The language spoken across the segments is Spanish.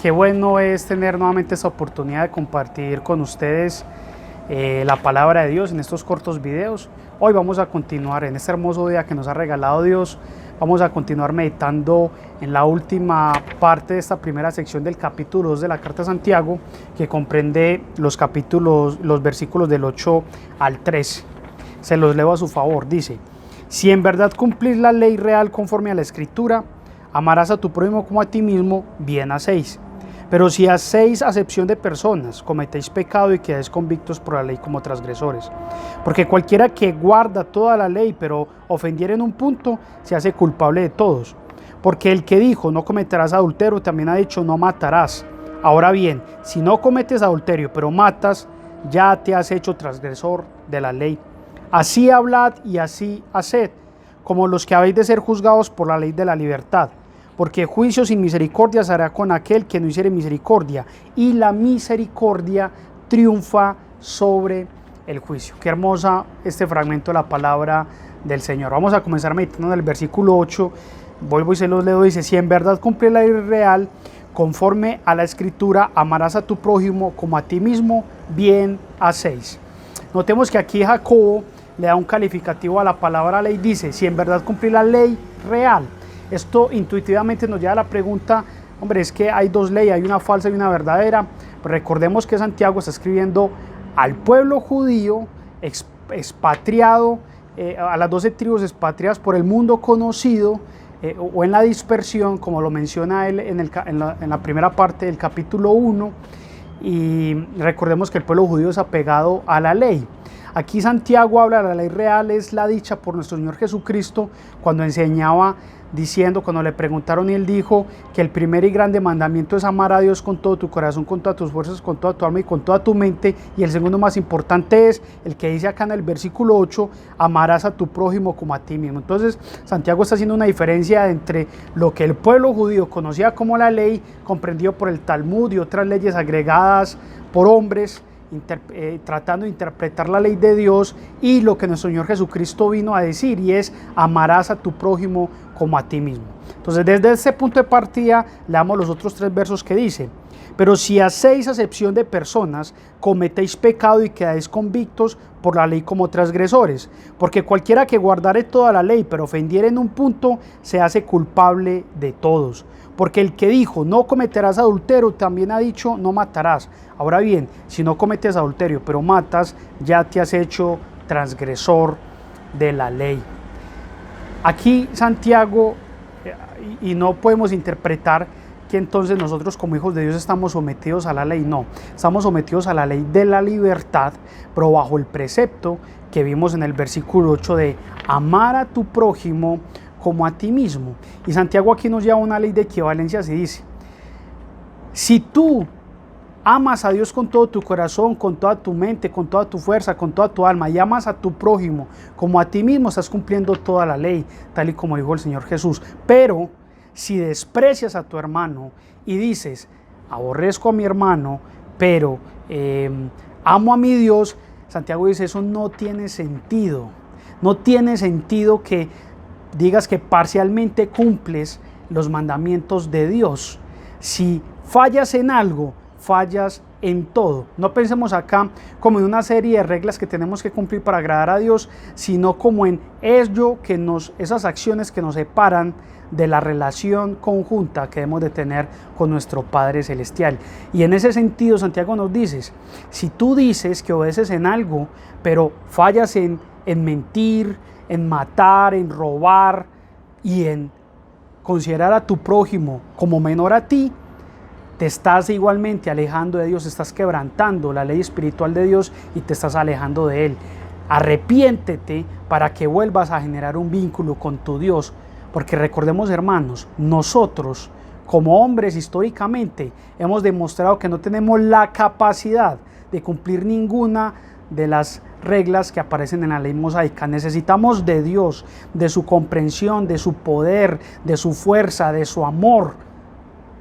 Qué bueno es tener nuevamente esta oportunidad de compartir con ustedes la palabra de Dios en estos cortos videos. Hoy vamos a continuar en este hermoso día que nos ha regalado Dios. Vamos a continuar meditando en la última parte de esta primera sección del capítulo 2 de la Carta a Santiago, que comprende los versículos del 8 al 13. Se los leo a su favor. Dice: si en verdad cumplís la ley real conforme a la Escritura, amarás a tu prójimo como a ti mismo, bien hacéis. Pero si hacéis acepción de personas, cometéis pecado y quedáis convictos por la ley como transgresores. Porque cualquiera que guarda toda la ley, pero ofendiere en un punto, se hace culpable de todos. Porque el que dijo, no cometerás adulterio, también ha dicho, no matarás. Ahora bien, si no cometes adulterio, pero matas, ya te has hecho transgresor de la ley. Así hablad y así haced, como los que habéis de ser juzgados por la ley de la libertad. Porque juicio sin misericordia se hará con aquel que no hiciere misericordia, y la misericordia triunfa sobre el juicio. Qué hermosa este fragmento de la palabra del Señor. Vamos a comenzar meditando en el versículo 8. Vuelvo y se los leo. Dice: si en verdad cumple la ley real conforme a la Escritura, amarás a tu prójimo como a ti mismo, bien hacéis. Notemos que aquí Jacobo le da un calificativo a la palabra ley. Dice: si en verdad cumple la ley real. Esto intuitivamente nos lleva a la pregunta: hombre, es que hay dos leyes, hay una falsa y una verdadera. Pero recordemos que Santiago está escribiendo al pueblo judío expatriado, a las 12 tribus expatriadas por el mundo conocido, o en la dispersión, como lo menciona él en la primera parte del capítulo 1. Y recordemos que el pueblo judío es apegado a la ley. Aquí Santiago habla de la ley real, es la dicha por nuestro Señor Jesucristo, cuando enseñaba diciendo, cuando le preguntaron, y él dijo que el primer y grande mandamiento es amar a Dios con todo tu corazón, con todas tus fuerzas, con toda tu alma y con toda tu mente, y el segundo más importante es el que dice acá en el versículo 8, amarás a tu prójimo como a ti mismo. Entonces Santiago está haciendo una diferencia entre lo que el pueblo judío conocía como la ley, comprendido por el Talmud y otras leyes agregadas por hombres, tratando de interpretar la ley de Dios, y lo que nuestro Señor Jesucristo vino a decir, y es: amarás a tu prójimo como a ti mismo. Entonces, desde ese punto de partida, leamos los otros 3 versos que dice: pero si hacéis acepción de personas, cometéis pecado y quedáis convictos por la ley como transgresores. Porque cualquiera que guardare toda la ley, pero ofendiere en un punto, se hace culpable de todos. Porque el que dijo, no cometerás adulterio, también ha dicho, no matarás. Ahora bien, si no cometes adulterio, pero matas, ya te has hecho transgresor de la ley. Aquí Santiago, y no podemos interpretar que entonces nosotros como hijos de Dios estamos sometidos a la ley. No, estamos sometidos a la ley de la libertad, pero bajo el precepto que vimos en el versículo 8 de amar a tu prójimo como a ti mismo. Y Santiago aquí nos lleva a una ley de equivalencias y dice: si tú amas a Dios con todo tu corazón, con toda tu mente, con toda tu fuerza, con toda tu alma, y amas a tu prójimo como a ti mismo, estás cumpliendo toda la ley, tal y como dijo el Señor Jesús. Pero si desprecias a tu hermano y dices, aborrezco a mi hermano, pero amo a mi Dios, Santiago dice, eso no tiene sentido. No tiene sentido que digas que parcialmente cumples los mandamientos de Dios. Si fallas en algo, fallas en todo. No pensemos acá como en una serie de reglas que tenemos que cumplir para agradar a Dios, sino como en esas acciones que nos separan de la relación conjunta que debemos de tener con nuestro Padre Celestial. Y en ese sentido Santiago nos dice: si tú dices que obedeces en algo, pero fallas en mentir, en matar, en robar y en considerar a tu prójimo como menor a ti, te estás igualmente alejando de Dios, estás quebrantando la ley espiritual de Dios y te estás alejando de Él. Arrepiéntete para que vuelvas a generar un vínculo con tu Dios, porque recordemos, hermanos, nosotros como hombres históricamente hemos demostrado que no tenemos la capacidad de cumplir ninguna de las reglas que aparecen en la ley mosaica. Necesitamos de Dios, de su comprensión, de su poder, de su fuerza, de su amor,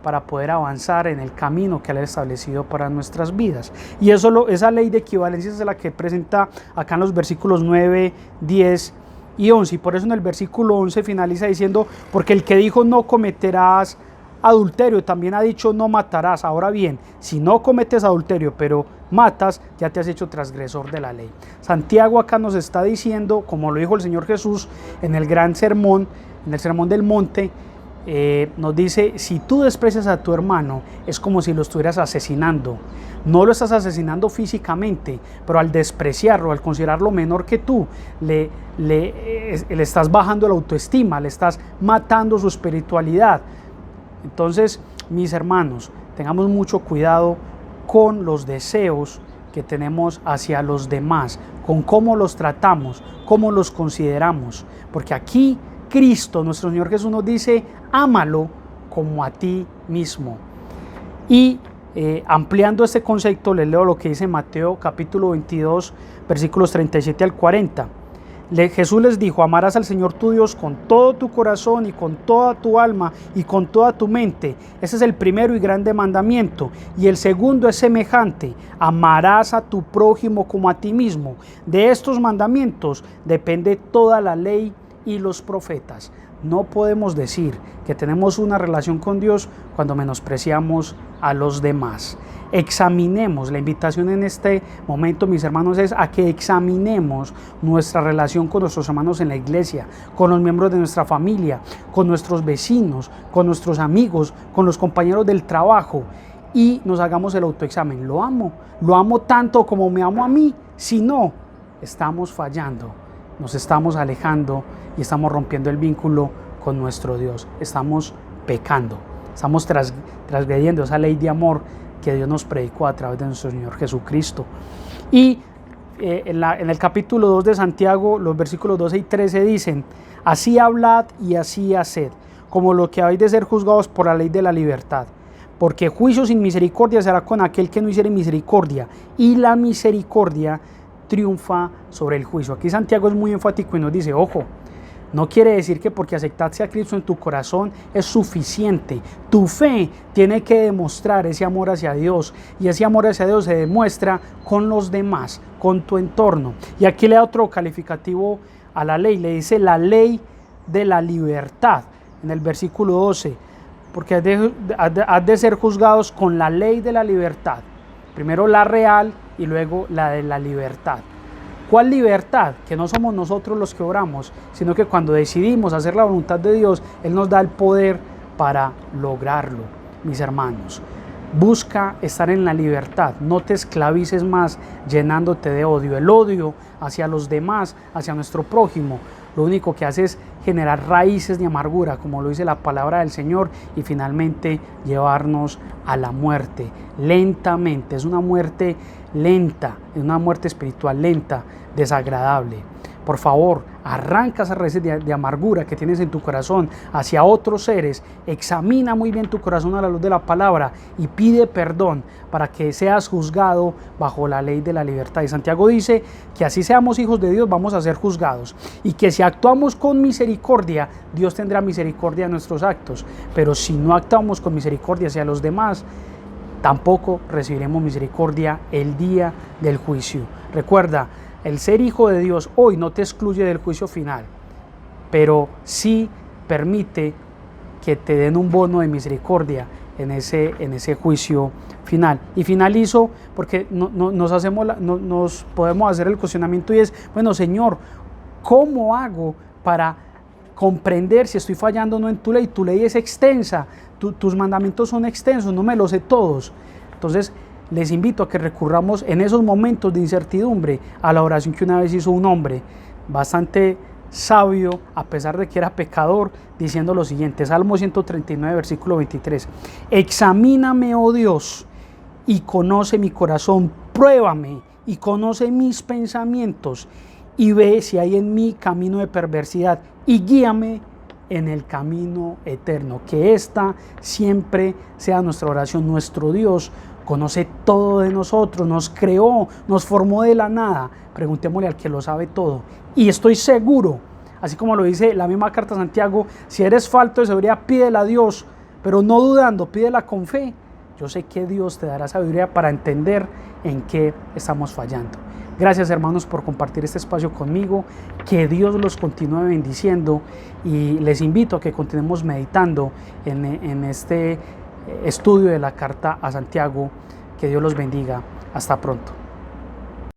para poder avanzar en el camino que Él ha establecido para nuestras vidas. Y esa ley de equivalencias es la que presenta acá en los versículos 9, 10 y 11. Y por eso en el versículo 11 finaliza diciendo: porque el que dijo no cometerás adulterio, también ha dicho no matarás. Ahora bien, si no cometes adulterio pero matas, ya te has hecho transgresor de la ley. Santiago acá nos está diciendo, como lo dijo el Señor Jesús en el gran sermón, en el sermón del monte, nos dice, si tú desprecias a tu hermano, es como si lo estuvieras asesinando. No lo estás asesinando físicamente, pero al despreciarlo, al considerarlo menor que tú, le estás bajando la autoestima, le estás matando su espiritualidad. Entonces, mis hermanos, tengamos mucho cuidado con los deseos que tenemos hacia los demás, con cómo los tratamos, cómo los consideramos, porque aquí Cristo, nuestro Señor Jesús, nos dice, ámalo como a ti mismo. Y ampliando este concepto, les leo lo que dice Mateo capítulo 22, versículos 37 al 40. Jesús les dijo, amarás al Señor tu Dios con todo tu corazón y con toda tu alma y con toda tu mente. Ese es el primero y grande mandamiento. Y el segundo es semejante, amarás a tu prójimo como a ti mismo. De estos mandamientos depende toda la ley y los profetas. No podemos decir que tenemos una relación con Dios cuando menospreciamos a los demás. Examinemos, la invitación en este momento, mis hermanos, es a que examinemos nuestra relación con nuestros hermanos en la iglesia, con los miembros de nuestra familia, con nuestros vecinos, con nuestros amigos, con los compañeros del trabajo, y nos hagamos el autoexamen. ¿Lo amo tanto como me amo a mí? Si no, estamos fallando, nos estamos alejando y estamos rompiendo el vínculo con nuestro Dios. Estamos pecando, estamos transgrediendo esa ley de amor que Dios nos predicó a través de nuestro Señor Jesucristo. Y en el capítulo 2 de Santiago, los versículos 12 y 13 dicen, así hablad y así haced, como lo que habéis de ser juzgados por la ley de la libertad. Porque juicio sin misericordia será con aquel que no hiciere misericordia, y la misericordia triunfa sobre el juicio. Aquí Santiago es muy enfático y nos dice, ojo, no quiere decir que porque aceptaste a Cristo en tu corazón es suficiente. Tu fe tiene que demostrar ese amor hacia Dios, y ese amor hacia Dios se demuestra con los demás, con tu entorno. Y aquí le da otro calificativo a la ley, le dice la ley de la libertad en el versículo 12, porque has de ser juzgados con la ley de la libertad, primero la real y luego la de la libertad. ¿Cuál libertad? Que no somos nosotros los que obramos, sino que cuando decidimos hacer la voluntad de Dios, Él nos da el poder para lograrlo. Mis hermanos, busca estar en la libertad, no te esclavices más llenándote de odio. El odio hacia los demás, hacia nuestro prójimo, lo único que hace es generar raíces de amargura, como lo dice la palabra del Señor, y finalmente llevarnos a la muerte, lentamente. Es una muerte lenta, es una muerte espiritual lenta, desagradable. Por favor, arranca esas raíces de amargura que tienes en tu corazón hacia otros seres, examina muy bien tu corazón a la luz de la palabra y pide perdón para que seas juzgado bajo la ley de la libertad. Y Santiago dice que así seamos hijos de Dios, vamos a ser juzgados, y que si actuamos con misericordia, Dios tendrá misericordia de nuestros actos, pero si no actuamos con misericordia hacia los demás, tampoco recibiremos misericordia el día del juicio. Recuerda, el ser hijo de Dios hoy no te excluye del juicio final, pero sí permite que te den un bono de misericordia en ese juicio final. Y finalizo porque nos podemos hacer el cuestionamiento, y es, bueno, Señor, ¿cómo hago para comprender si estoy fallando o no en tu ley? Tu ley es extensa, tus mandamientos son extensos, no me los sé todos. Entonces les invito a que recurramos en esos momentos de incertidumbre a la oración que una vez hizo un hombre bastante sabio, a pesar de que era pecador, diciendo lo siguiente, Salmo 139, versículo 23, examíname, oh Dios, y conoce mi corazón, pruébame y conoce mis pensamientos, y ve si hay en mí camino de perversidad, y guíame en el camino eterno. Que esta siempre sea nuestra oración. Nuestro Dios conoce todo de nosotros, nos creó, nos formó de la nada. Preguntémosle al que lo sabe todo. Y estoy seguro, así como lo dice la misma carta de Santiago, si eres falto de sabiduría, pídela a Dios, pero no dudando, pídela con fe, Yo sé que Dios te dará sabiduría para entender en qué estamos fallando. Gracias, hermanos, por compartir este espacio conmigo. Que Dios los continúe bendiciendo y les invito a que continuemos meditando en este estudio de la carta a Santiago. Que Dios los bendiga. Hasta pronto.